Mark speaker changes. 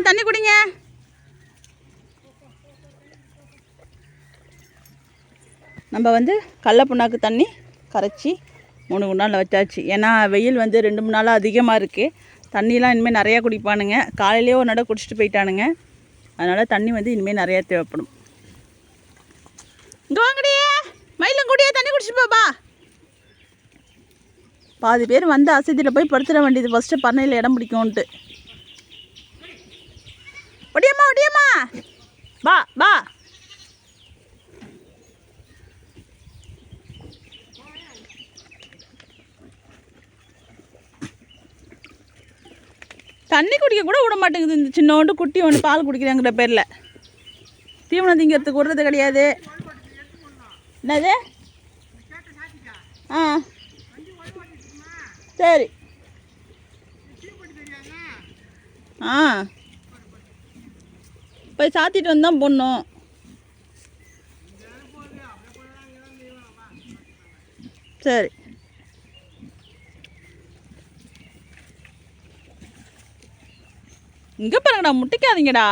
Speaker 1: தண்ணி குடிங்க. நம்ம வந்து கடல புண்ணாக்கு தண்ணி கரைச்சி 3 குண்டானில் வச்சாச்சு. ஏன்னா வெயில் வந்து 2-3 நாளாக அதிகமாக இருக்குது. தண்ணிலாம் இனிமேல் நிறையா குடிப்பானுங்க. காலையிலேயே ஒரு நடை குடிச்சிட்டு போயிட்டானுங்க. அதனால் தண்ணி வந்து இனிமேல் நிறையா தேவைப்படும். இங்கே வாங்கடியே மயிலும் கூடியே தண்ணி குடிச்சிட்டு போப்பா. பாதி பேர் வந்து அசதியில் போய் படுத்துட வேண்டியது ஃபஸ்ட்டு பண்ணையில் இடம் பிடிக்கும்ன்ட்டு. ஒடியம்மா ஒடியம்மா வா வா. தண்ணி குடிக்க கூட விட மாட்டேங்குது இந்த சின்னோண்டு குட்டி ஒன்று பால் குடிக்கிறாங்கிற பேரில். தீவனம் திங்கிறதுக்கு விடுறது கிடையாது. என்னது? ஆ சரி. ஆ போய் சாத்திட்டு வந்தான் போடணும். சரி. இங்கே பாருங்கடா, முட்டிக்காதீங்கடா.